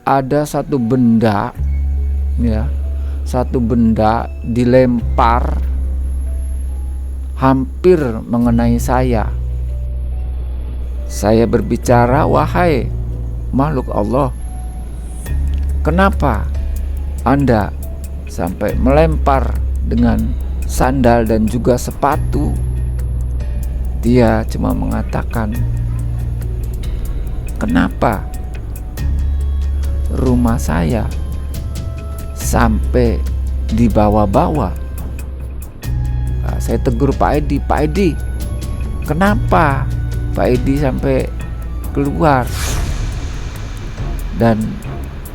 ada satu benda, ya, satu benda dilempar hampir mengenai saya. Saya berbicara, "Wahai makhluk Allah, kenapa Anda sampai melempar dengan sandal dan juga sepatu?" Dia cuma mengatakan, "Kenapa rumah saya sampai dibawa-bawa?" Saya tegur Pak Edi, "Pak Edi, kenapa Pak Edi sampai keluar dan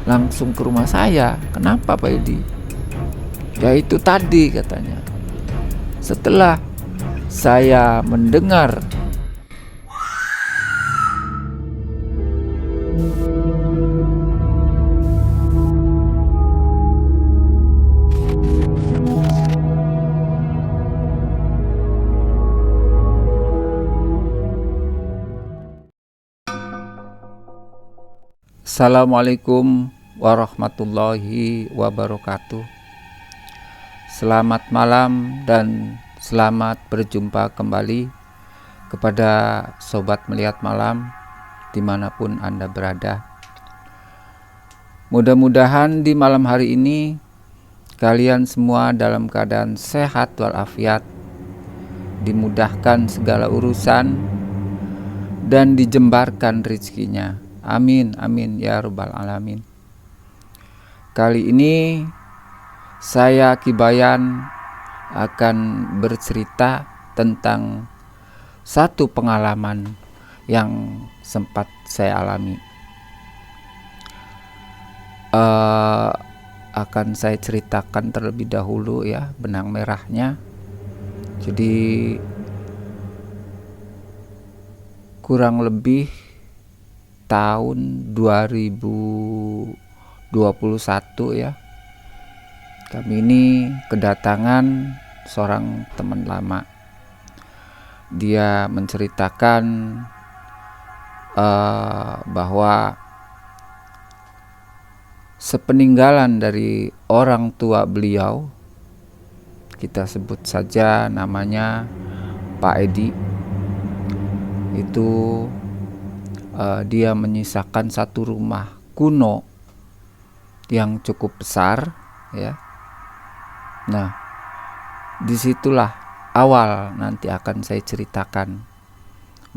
langsung ke rumah saya? Kenapa Pak Edi?" "Ya itu tadi," katanya, "setelah saya mendengar Assalamualaikum warahmatullahi wabarakatuh. Selamat malam dan selamat berjumpa kembali kepada Sobat Melihat Malam dimanapun Anda berada. Mudah-mudahan di malam hari ini kalian semua dalam keadaan sehat walafiat, dimudahkan segala urusan, dan dijembarkan rezekinya. Amin, amin ya rabbal alamin. Kali ini saya Kibayan akan bercerita tentang satu pengalaman yang sempat saya alami. Akan saya ceritakan terlebih dahulu ya benang merahnya. Jadi kurang lebih tahun 2021 ya, kami ini kedatangan seorang teman lama. Dia menceritakan bahwa sepeninggalan dari orang tua beliau, kita sebut saja namanya Pak Edi, itu dia menyisakan satu rumah kuno yang cukup besar ya. Nah, disitulah awal nanti akan saya ceritakan.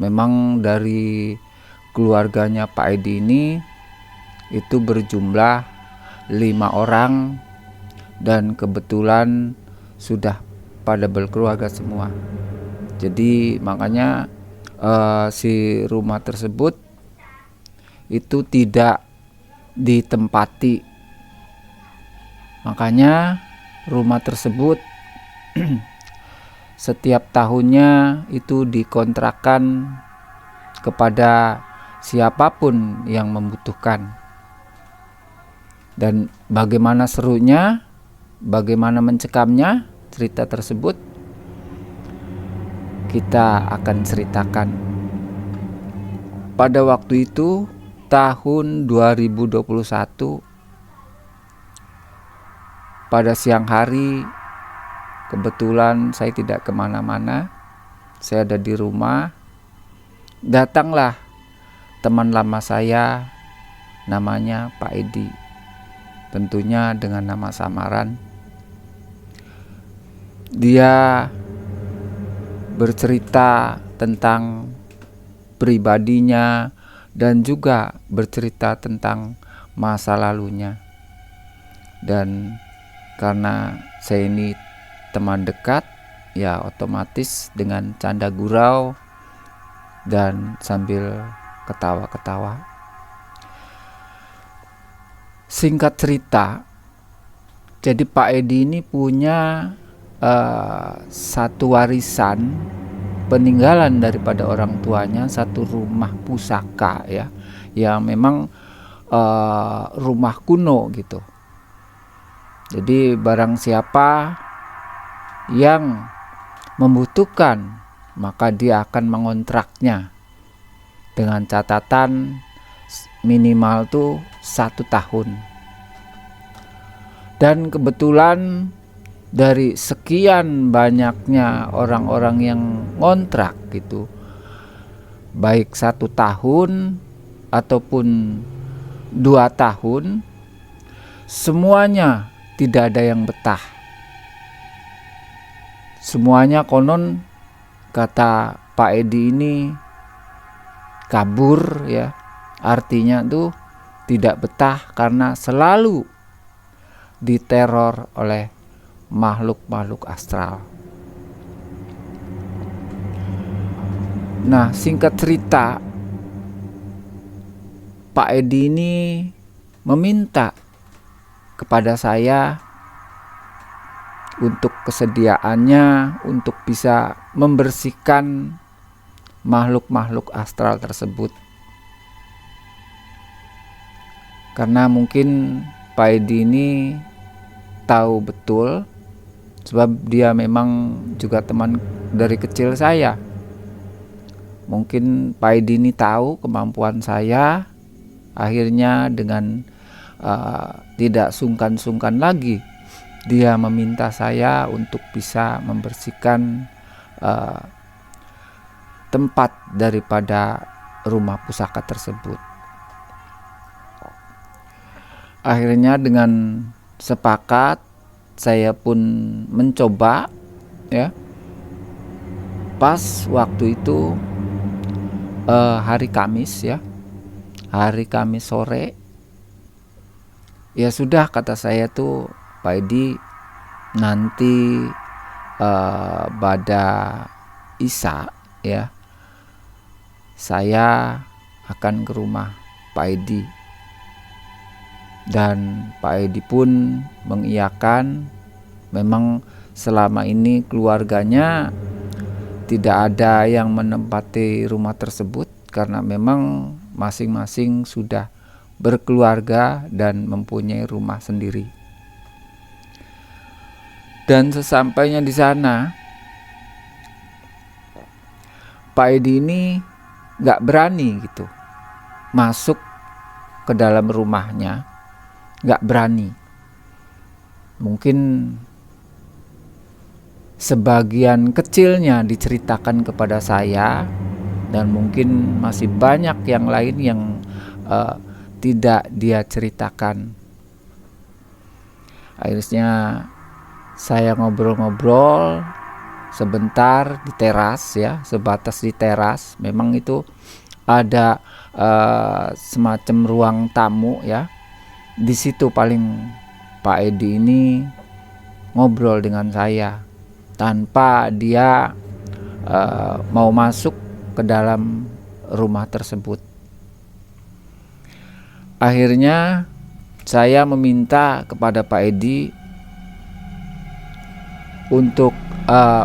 Memang dari keluarganya Pak Edi ini itu berjumlah 5 orang dan kebetulan sudah pada berkeluarga semua. Jadi makanya si rumah tersebut itu tidak ditempati. Makanya rumah tersebut setiap tahunnya itu dikontrakkan kepada siapapun yang membutuhkan. Dan bagaimana serunya, bagaimana mencekamnya cerita tersebut, kita akan ceritakan. Pada waktu itu tahun 2021, pada siang hari, kebetulan saya tidak kemana-mana, saya ada di rumah. Datanglah teman lama saya, namanya Pak Edi, tentunya dengan nama samaran. Dia bercerita tentang pribadinya dan juga bercerita tentang masa lalunya. Dan karena saya ini teman dekat, ya otomatis dengan canda gurau dan sambil ketawa-ketawa. Singkat cerita, jadi Pak Edi ini punya satu warisan peninggalan daripada orang tuanya, satu rumah pusaka ya, yang memang rumah kuno gitu. Jadi barang siapa yang membutuhkan, maka dia akan mengontraknya dengan catatan minimal tuh 1 tahun. Dan kebetulan dari sekian banyaknya orang-orang yang ngontrak gitu, baik 1 tahun ataupun 2 tahun, semuanya tidak ada yang betah. Semuanya konon kata Pak Edi ini kabur ya. Artinya tuh tidak betah karena selalu diteror oleh makhluk-makhluk astral. Nah, singkat cerita, Pak Edi ini meminta kepada saya untuk kesediaannya untuk bisa membersihkan makhluk-makhluk astral tersebut. Karena mungkin Pak Edi ini tahu betul, sebab dia memang juga teman dari kecil saya. Mungkin Pak Edi ini tahu kemampuan saya. Akhirnya dengan tidak sungkan-sungkan lagi, dia meminta saya untuk bisa membersihkan tempat daripada rumah pusaka tersebut. Akhirnya dengan sepakat, saya pun mencoba ya. Pas waktu itu hari Kamis ya, hari Kamis sore. Ya sudah, kata saya tuh, Pak Edi, nanti pada Isya ya, saya akan ke rumah Pak Edi. Dan Pak Edi pun mengiyakan. Memang selama ini keluarganya tidak ada yang menempati rumah tersebut karena memang masing-masing sudah berkeluarga dan mempunyai rumah sendiri. Dan sesampainya di sana, Pak Edi ini gak berani gitu masuk ke dalam rumahnya, gak berani. Mungkin sebagian kecilnya diceritakan kepada saya, dan mungkin masih banyak yang lain yang tidak dia ceritakan. Akhirnya saya ngobrol-ngobrol sebentar di teras ya, sebatas di teras. Memang itu ada semacam ruang tamu ya. Di situ paling Pak Edi ini ngobrol dengan saya tanpa dia mau masuk ke dalam rumah tersebut. Akhirnya saya meminta kepada Pak Edi untuk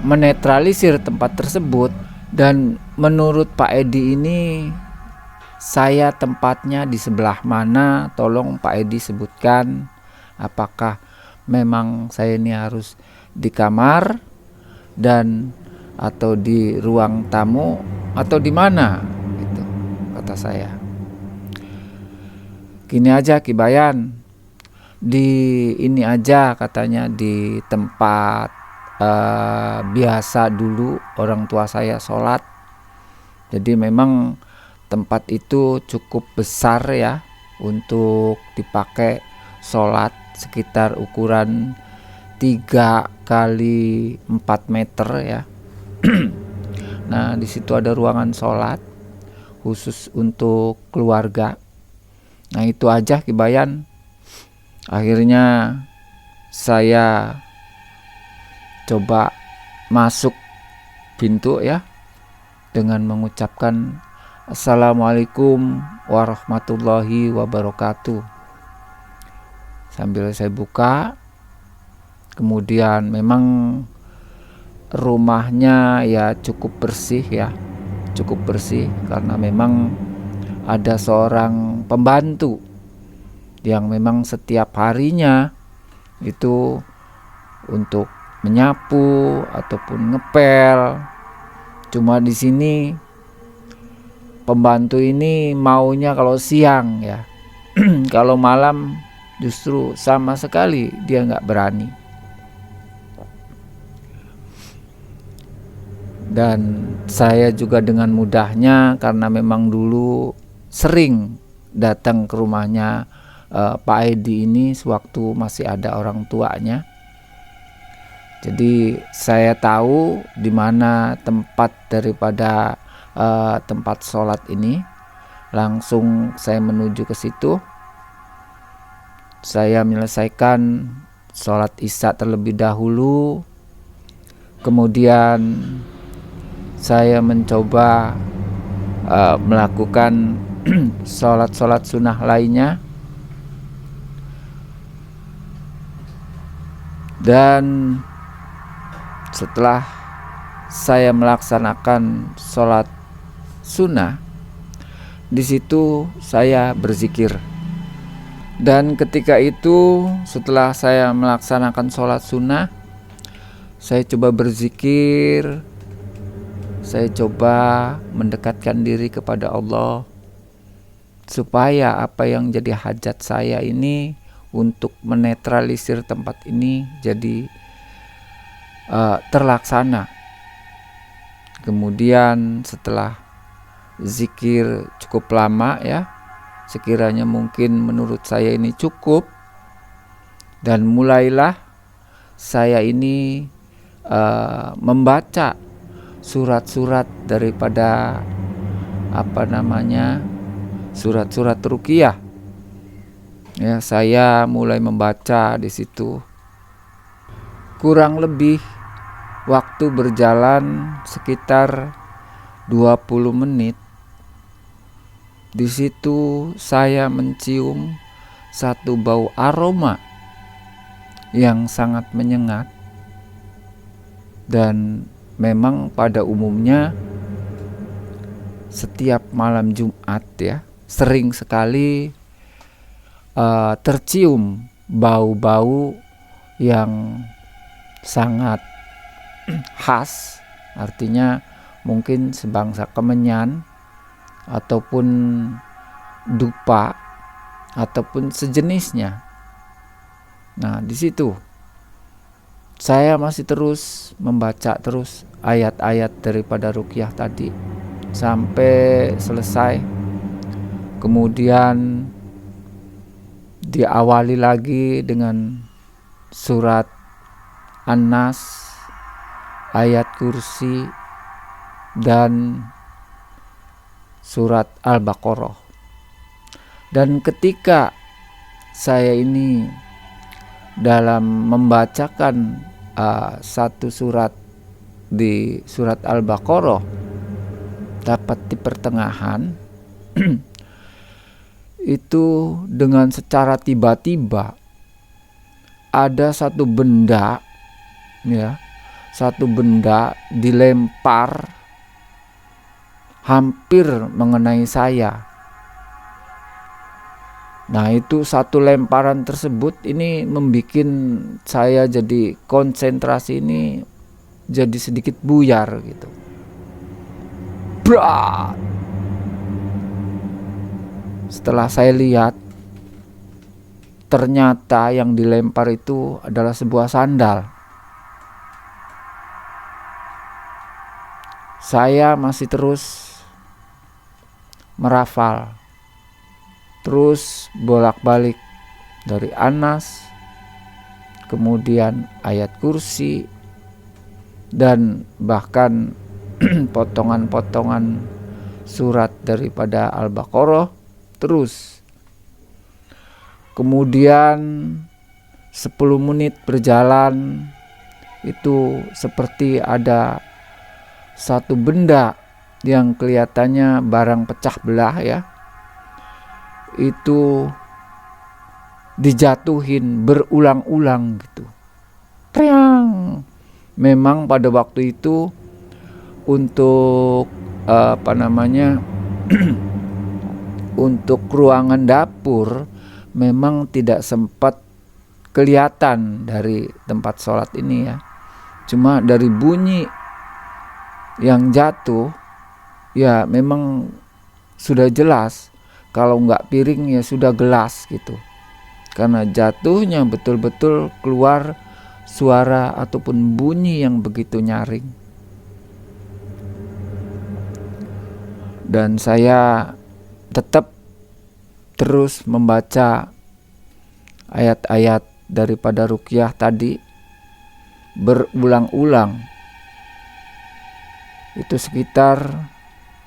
menetralisir tempat tersebut. Dan menurut Pak Edi ini, saya tempatnya di sebelah mana? Tolong Pak Edi sebutkan, apakah memang saya ini harus di kamar dan atau di ruang tamu atau di mana gitu, kata saya. Gini aja Ki Bayan, di ini aja katanya, di tempat biasa dulu orang tua saya sholat. Jadi memang tempat itu cukup besar ya untuk dipakai sholat, sekitar ukuran 3x4 meter ya. Nah, di situ ada ruangan sholat khusus untuk keluarga. Nah, itu aja Ki Bayan. Akhirnya saya coba masuk pintu ya dengan mengucapkan Assalamualaikum warahmatullahi wabarakatuh. Sambil saya buka, kemudian memang rumahnya ya cukup bersih ya, cukup bersih karena memang ada seorang pembantu yang memang setiap harinya itu untuk menyapu ataupun ngepel. Cuma di sini pembantu ini maunya kalau siang ya. Kalau malam justru sama sekali dia nggak berani. Dan saya juga dengan mudahnya, karena memang dulu sering datang ke rumahnya Pak Edi ini sewaktu masih ada orang tuanya. Jadi saya tahu di mana tempat daripada tempat sholat ini. Langsung saya menuju ke situ. Saya menyelesaikan sholat isya terlebih dahulu. Kemudian saya mencoba melakukan sholat-sholat sunnah lainnya. Dan setelah saya melaksanakan sholat sunnah, di situ saya berzikir. Dan ketika itu setelah saya melaksanakan sholat sunnah, saya coba berzikir. Saya coba mendekatkan diri kepada Allah supaya apa yang jadi hajat saya ini untuk menetralisir tempat ini jadi terlaksana. Kemudian setelah zikir cukup lama ya, sekiranya mungkin menurut saya ini cukup, dan mulailah saya ini membaca surat-surat daripada surat-surat ruqyah. Ya, saya mulai membaca di situ. Kurang lebih waktu berjalan sekitar 20 menit. Di situ saya mencium satu bau aroma yang sangat menyengat. Dan memang pada umumnya setiap malam Jumat ya, sering sekali tercium bau-bau yang sangat khas, artinya mungkin sebangsa kemenyan ataupun dupa ataupun sejenisnya. Nah, di situ saya masih terus membaca terus ayat-ayat daripada ruqyah tadi sampai selesai. Kemudian diawali lagi dengan surat An-Nas, ayat Kursi, dan surat Al-Baqarah. Dan ketika saya ini dalam membacakan satu surat di surat Al-Baqarah, dapat di pertengahan itu dengan secara tiba-tiba ada satu benda ya, satu benda dilempar hampir mengenai saya. Nah, itu satu lemparan tersebut ini membuat saya jadi konsentrasi ini jadi sedikit buyar gitu. Brat. Setelah saya lihat, ternyata yang dilempar itu adalah sebuah sandal. Saya masih terus merafal, terus bolak-balik dari An-Nas, kemudian ayat Kursi, dan bahkan potongan-potongan surat daripada Al-Baqarah terus. Kemudian 10 menit berjalan, itu seperti ada satu benda yang kelihatannya barang pecah belah ya, itu dijatuhin berulang-ulang gitu. Triang. Memang pada waktu itu untuk untuk ruangan dapur memang tidak sempat kelihatan dari tempat sholat ini ya. Cuma dari bunyi yang jatuh ya memang sudah jelas. Kalau nggak piring ya sudah gelas gitu. Karena jatuhnya betul-betul keluar suara ataupun bunyi yang begitu nyaring. Dan saya tetap terus membaca ayat-ayat daripada ruqyah tadi berulang-ulang. Itu sekitar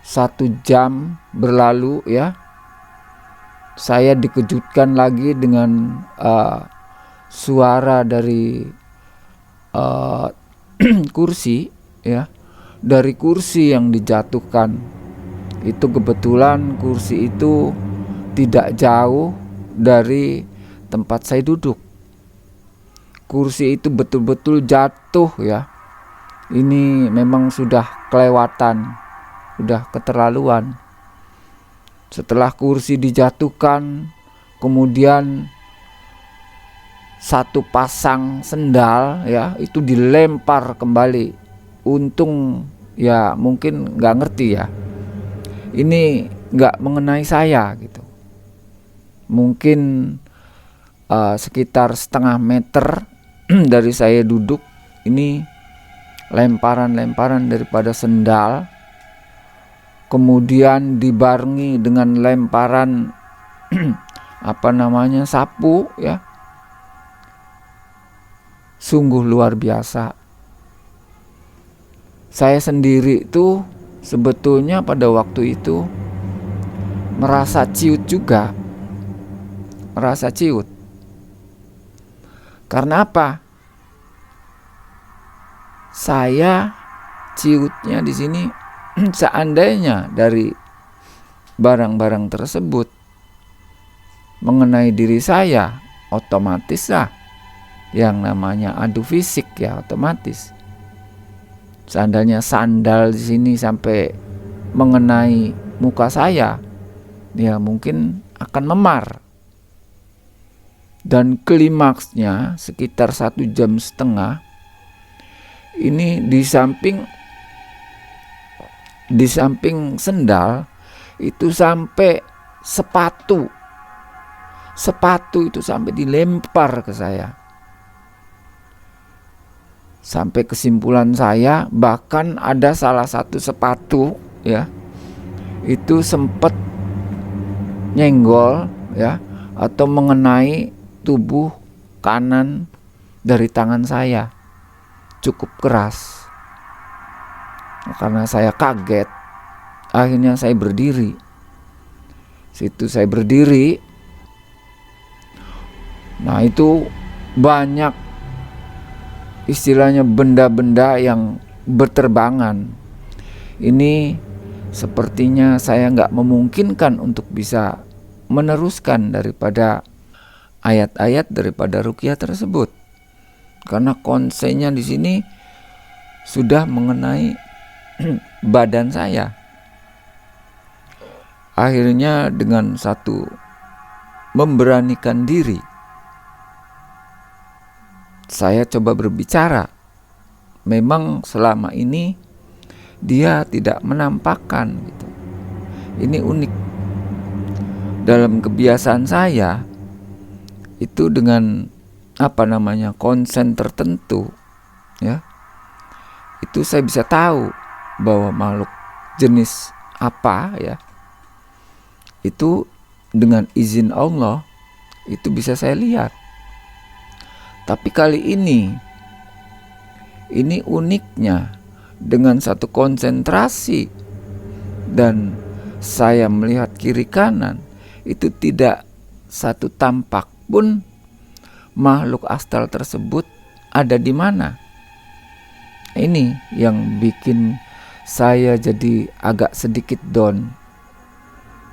1 jam berlalu ya. Saya dikejutkan lagi dengan suara dari kursi ya. Dari kursi yang dijatuhkan. Itu kebetulan kursi itu tidak jauh dari tempat saya duduk. Kursi itu betul-betul jatuh ya. Ini memang sudah kelewatan, sudah keterlaluan. Setelah kursi dijatuhkan, kemudian satu pasang sendal ya itu dilempar kembali. Untung ya mungkin nggak ngerti ya. Ini nggak mengenai saya gitu. Mungkin sekitar setengah meter dari saya duduk, ini lemparan-lemparan daripada sendal, kemudian dibarengi dengan lemparan sapu ya. Sungguh luar biasa. Saya sendiri tuh sebetulnya pada waktu itu merasa ciut juga. Merasa ciut. Karena apa? Saya ciutnya di sini seandainya dari barang-barang tersebut mengenai diri saya, otomatis lah yang namanya adu fisik ya otomatis. Seandainya sandal di sini sampai mengenai muka saya, ya mungkin akan memar. Dan klimaksnya sekitar 1,5 jam, ini di samping sendal itu sampai sepatu itu sampai dilempar ke saya. Sampai kesimpulan saya, bahkan ada salah satu sepatu ya itu sempat nyenggol ya atau mengenai tubuh kanan dari tangan saya, cukup keras. Karena saya kaget, akhirnya saya berdiri. Situ saya berdiri. Nah itu banyak istilahnya benda-benda yang berterbangan. Ini sepertinya saya nggak memungkinkan untuk bisa meneruskan daripada ayat-ayat daripada ruqyah tersebut, karena konsennya di sini sudah mengenai badan saya. Akhirnya dengan satu memberanikan diri, saya coba berbicara. Memang selama ini dia tidak menampakkan gitu. Ini unik. Dalam kebiasaan saya itu dengan konsen tertentu ya, itu saya bisa tahu bahwa makhluk jenis apa ya, itu dengan izin Allah itu bisa saya lihat. Tapi kali ini uniknya dengan satu konsentrasi dan saya melihat kiri kanan, itu tidak satu tampak pun makhluk astral tersebut ada di mana. Ini yang bikin saya jadi agak sedikit down.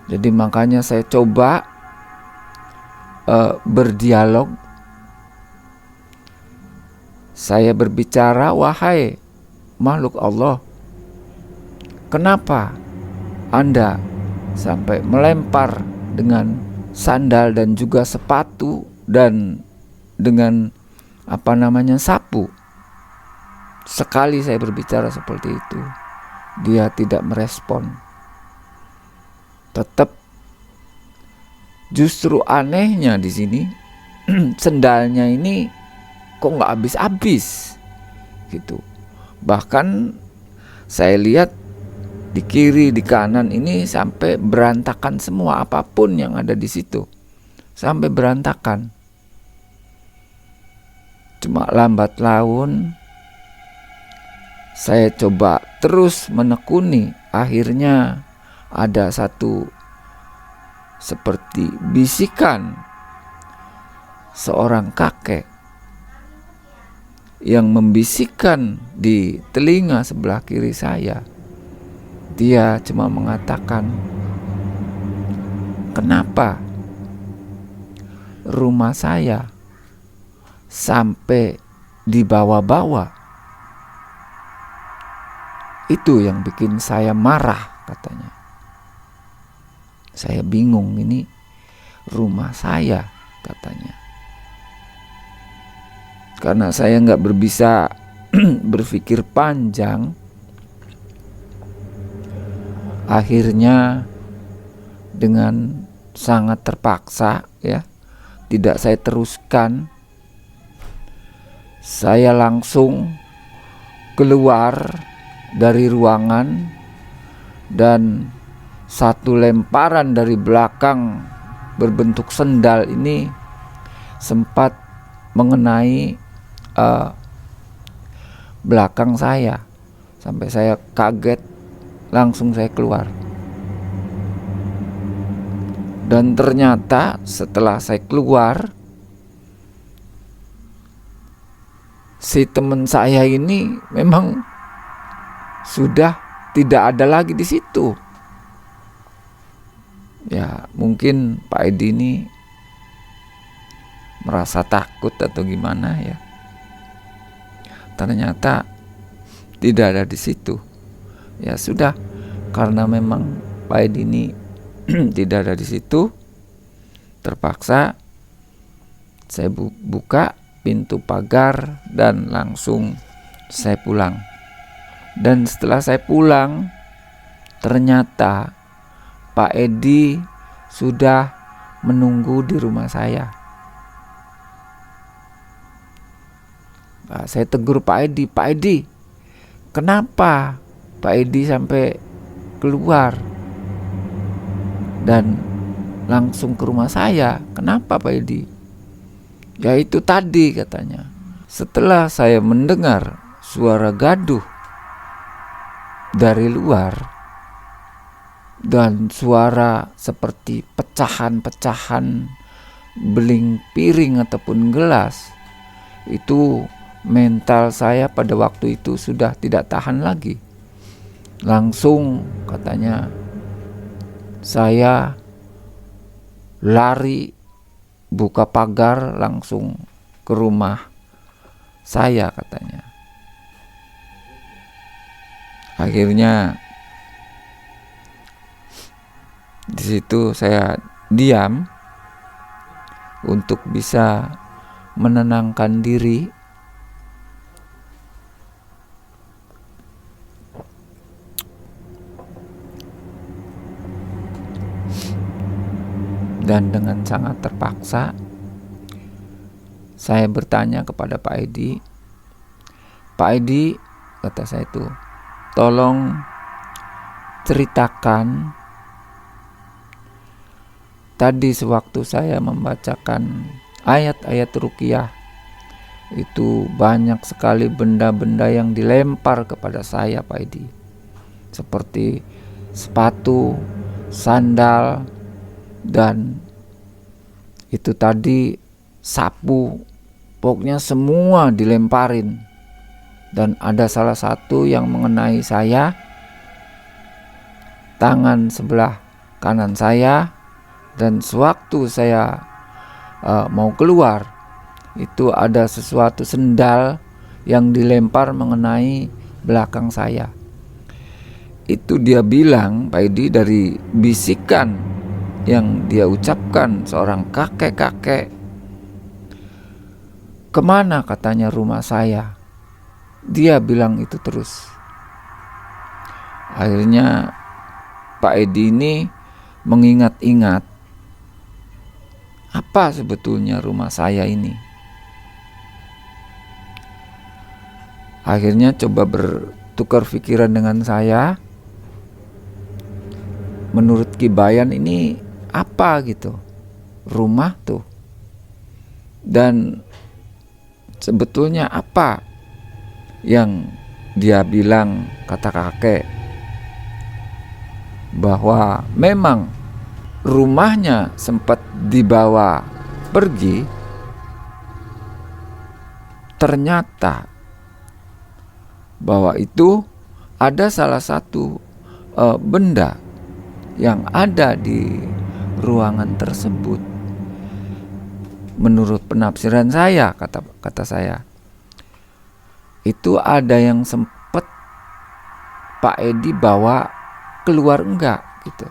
Jadi makanya saya coba berdialog. Saya berbicara, wahai makhluk Allah, kenapa Anda sampai melempar dengan sandal dan juga sepatu dan dengan sapu? Sekali saya berbicara seperti itu, dia tidak merespon. tetap justru anehnya di sini sendalnya ini kok nggak habis-habis gitu. Bahkan saya lihat di kiri, di kanan ini sampai berantakan semua, apapun yang ada di situ sampai berantakan. Cuma lambat laun saya coba terus menekuni, akhirnya ada satu seperti bisikan seorang kakek yang membisikkan di telinga sebelah kiri saya. Dia cuma mengatakan, "Kenapa rumah saya sampai dibawa-bawa?" Itu yang bikin saya marah, katanya. Saya bingung, ini rumah saya, katanya. Karena saya nggak berbisa berpikir panjang, akhirnya dengan sangat terpaksa, ya, tidak saya teruskan. Saya langsung keluar dari ruangan dan satu lemparan dari belakang berbentuk sendal ini sempat mengenai belakang saya sampai saya kaget, langsung saya keluar. Dan ternyata setelah saya keluar, si teman saya ini memang sudah tidak ada lagi di situ. Ya, mungkin Pak Edi ini merasa takut atau gimana ya. Ternyata tidak ada di situ. Ya sudah, karena memang Pak Edi ini tidak ada di situ, terpaksa saya buka pintu pagar dan langsung saya pulang. Dan setelah saya pulang, ternyata Pak Edi sudah menunggu di rumah saya. Nah, saya tegur Pak Edi, "Pak Edi, kenapa Pak Edi sampai keluar dan langsung ke rumah saya? Kenapa Pak Edi?" "Ya itu tadi," katanya. "Setelah saya mendengar suara gaduh dari luar dan suara seperti pecahan-pecahan beling piring ataupun gelas, itu mental saya pada waktu itu sudah tidak tahan lagi. Langsung," katanya, "saya lari, buka pagar langsung ke rumah saya," katanya. Akhirnya di situ saya diam untuk bisa menenangkan diri. Dan dengan sangat terpaksa saya bertanya kepada Pak Edi, "Pak Edi," kata saya itu, "tolong ceritakan tadi sewaktu saya membacakan ayat-ayat ruqyah itu banyak sekali benda-benda yang dilempar kepada saya, Pak Edi, seperti sepatu, sandal, dan itu tadi sapu, pokoknya semua dilemparin. Dan ada salah satu yang mengenai saya, tangan sebelah kanan saya, dan sewaktu saya mau keluar, itu ada sesuatu sendal yang dilempar mengenai belakang saya." Itu dia bilang, Pak Edi, dari bisikan yang dia ucapkan seorang kakek-kakek. "Kemana," katanya, "rumah saya?" Dia bilang itu terus. Akhirnya Pak Edi ini mengingat-ingat apa sebetulnya rumah saya ini. Akhirnya coba bertukar pikiran dengan saya. Menurut Ki Bayan ini apa gitu rumah tuh, dan sebetulnya apa yang dia bilang, kata kakek, bahwa memang rumahnya sempat dibawa pergi. Ternyata bahwa itu ada salah satu benda yang ada di ruangan tersebut. Menurut penafsiran saya, kata saya, itu ada yang sempet Pak Edi bawa keluar enggak gitu.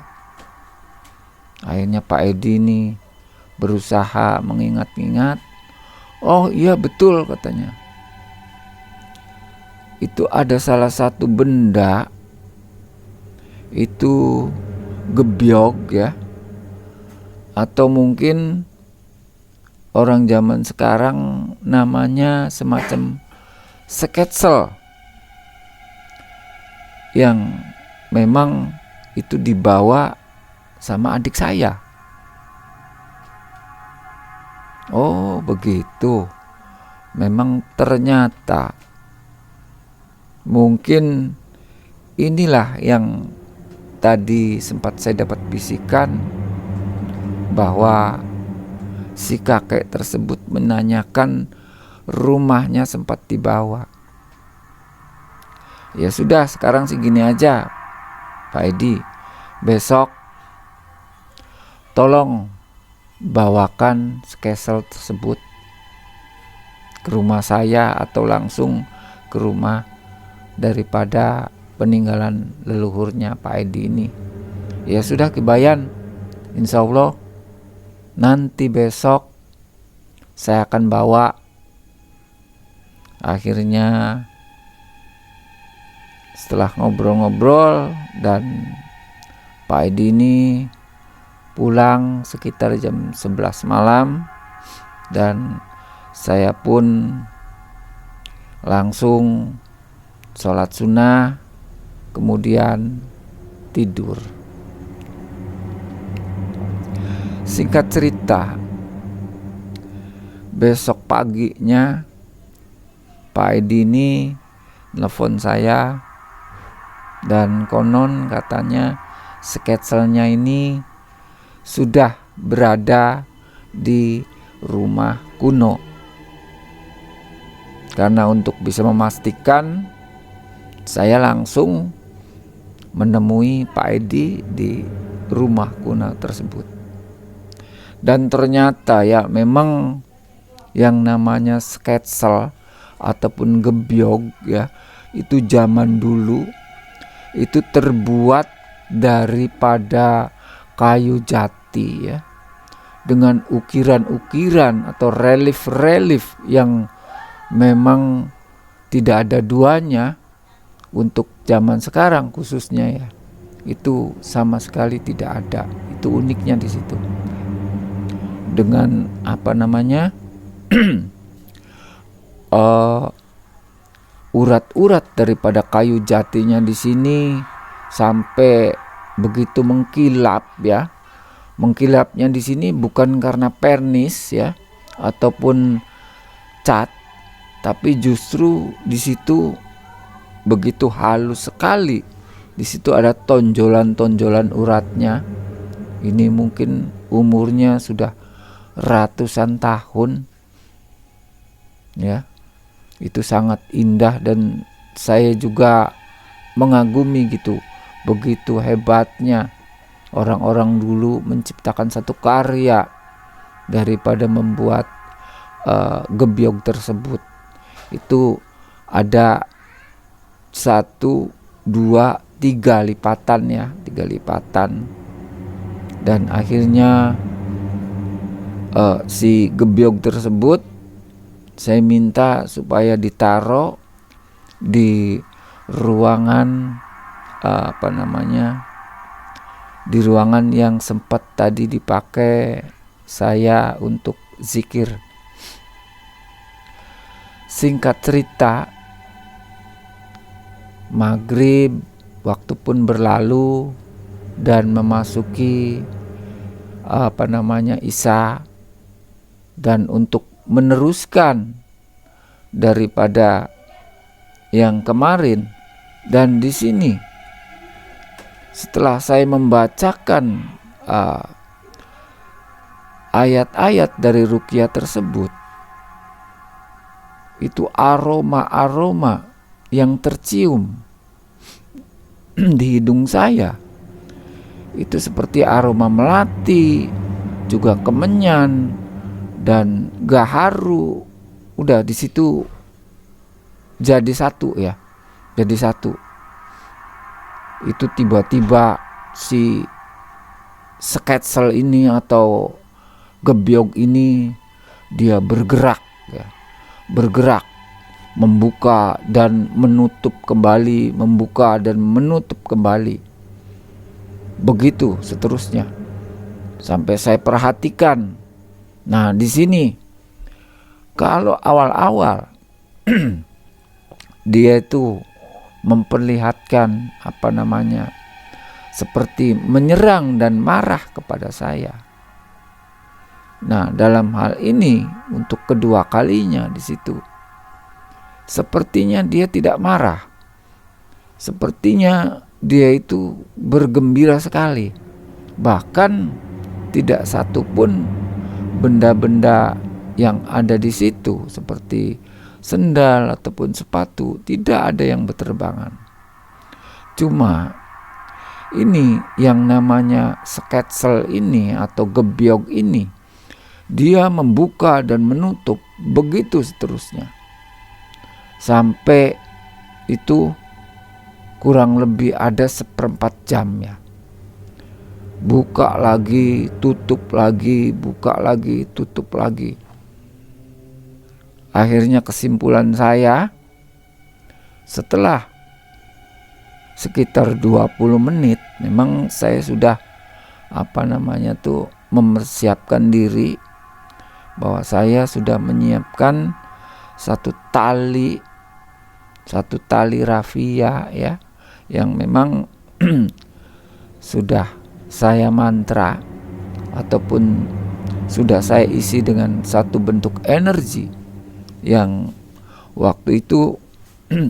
Akhirnya Pak Edi ini berusaha mengingat-ingat. Oh iya betul, katanya. Itu ada salah satu benda, itu gebyog ya, atau mungkin orang zaman sekarang namanya semacam sketsel, yang memang itu dibawa sama adik saya. Oh begitu. Memang ternyata mungkin inilah yang tadi sempat saya dapat bisikan, bahwa si kakek tersebut menanyakan rumahnya sempat dibawa. Ya sudah, sekarang sih gini aja Pak Edi, besok tolong bawakan sketsel tersebut ke rumah saya atau langsung ke rumah daripada peninggalan leluhurnya Pak Edi ini. Ya sudah Ki Bayan, insya Allah nanti besok saya akan bawa. Akhirnya setelah ngobrol-ngobrol dan Pak Edi ini pulang sekitar jam 11 malam, dan saya pun langsung sholat sunnah, kemudian tidur. Singkat cerita, besok paginya Pak Edi ini nelfon saya, dan konon katanya sketselnya ini sudah berada di rumah kuno. Karena untuk bisa memastikan, saya langsung menemui Pak Edi di rumah kuno tersebut. Dan ternyata ya memang yang namanya sketsel ataupun gebyog ya, itu zaman dulu itu terbuat daripada kayu jati ya, dengan ukiran-ukiran atau relief-relief yang memang tidak ada duanya. Untuk zaman sekarang khususnya ya, itu sama sekali tidak ada. Itu uniknya di situ. Dengan apa namanya urat-urat daripada kayu jatinya di sini sampai begitu mengkilap ya. Mengkilapnya di sini bukan karena pernis ya ataupun cat, tapi justru di situ begitu halus sekali. Di situ ada tonjolan-tonjolan uratnya. Ini mungkin umurnya sudah ratusan tahun. Ya. Itu sangat indah, dan saya juga mengagumi gitu. Begitu hebatnya orang-orang dulu menciptakan satu karya daripada membuat gebyog tersebut. Itu ada 1, 2, 3 lipatan ya, 3 lipatan. Dan akhirnya si gebyog tersebut saya minta supaya ditaruh di ruangan di ruangan yang sempat tadi dipakai saya untuk zikir. Singkat cerita, maghrib waktu pun berlalu dan memasuki Isya, dan untuk meneruskan daripada yang kemarin, dan di sini setelah saya membacakan ayat-ayat dari ruqyah tersebut, itu aroma-aroma yang tercium di hidung saya itu seperti aroma melati, juga kemenyan dan gaharu. Udah di situ jadi satu ya, jadi satu. Itu tiba-tiba si sketsel ini atau gebyog ini dia bergerak ya, bergerak, membuka dan menutup kembali, membuka dan menutup kembali. Begitu seterusnya sampai saya perhatikan. Nah, di sini kalau awal-awal dia itu memperlihatkan seperti menyerang dan marah kepada saya. Nah, dalam hal ini untuk kedua kalinya di situ sepertinya dia tidak marah. Sepertinya dia itu bergembira sekali. Bahkan tidak satu pun benda-benda yang ada di situ seperti sendal ataupun sepatu tidak ada yang berterbangan. Cuma ini yang namanya sketsel ini atau gebyog ini, dia membuka dan menutup begitu seterusnya. Sampai itu kurang lebih ada 1/4 jam ya. Buka lagi, tutup lagi, buka lagi, tutup lagi. Akhirnya kesimpulan saya, setelah sekitar 20 menit, memang saya sudah mempersiapkan diri bahwa saya sudah menyiapkan satu tali rafia ya, yang memang sudah saya mantra ataupun sudah saya isi dengan satu bentuk energi yang waktu itu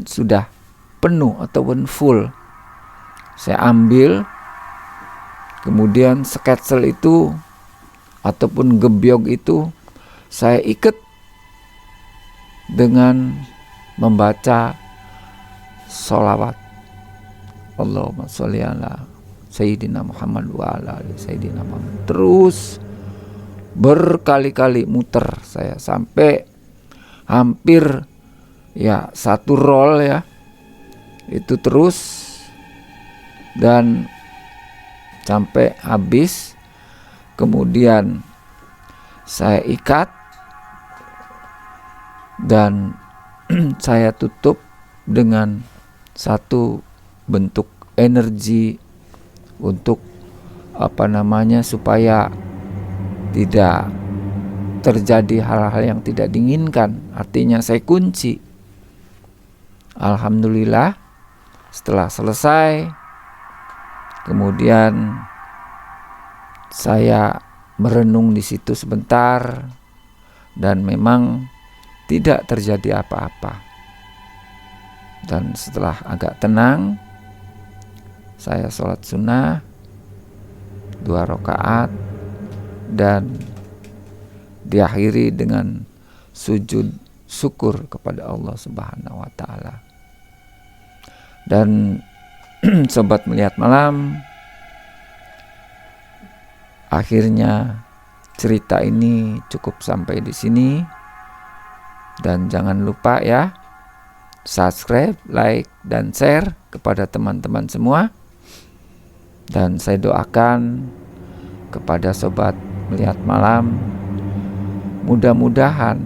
sudah penuh ataupun full. Saya ambil, kemudian sketsel itu ataupun gebyog itu saya ikat dengan membaca sholawat. Allahumma sholli ala Sayyidina Muhammad wa ala Sayyidina Muhammad. Terus berkali-kali muter saya sampai hampir ya 1 roll ya. Itu terus dan sampai habis. Kemudian saya ikat dan saya tutup dengan satu bentuk energi untuk supaya tidak terjadi hal-hal yang tidak diinginkan. Artinya saya kunci. Alhamdulillah setelah selesai, kemudian saya merenung di situ sebentar dan memang tidak terjadi apa-apa. Dan setelah agak tenang, saya sholat sunnah 2 rakaat dan diakhiri dengan sujud syukur kepada Allah Subhanahu wa taala. Dan sobat melihat malam, akhirnya cerita ini cukup sampai di sini. Dan jangan lupa ya, subscribe, like, dan share kepada teman-teman semua. Dan saya doakan kepada sobat melihat malam, mudah-mudahan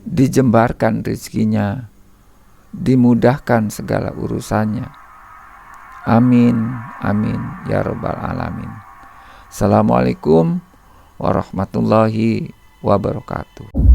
dijembarkan rezekinya, dimudahkan segala urusannya. Amin, amin, ya Rabbal Alamin. Assalamualaikum warahmatullahi wabarakatuh.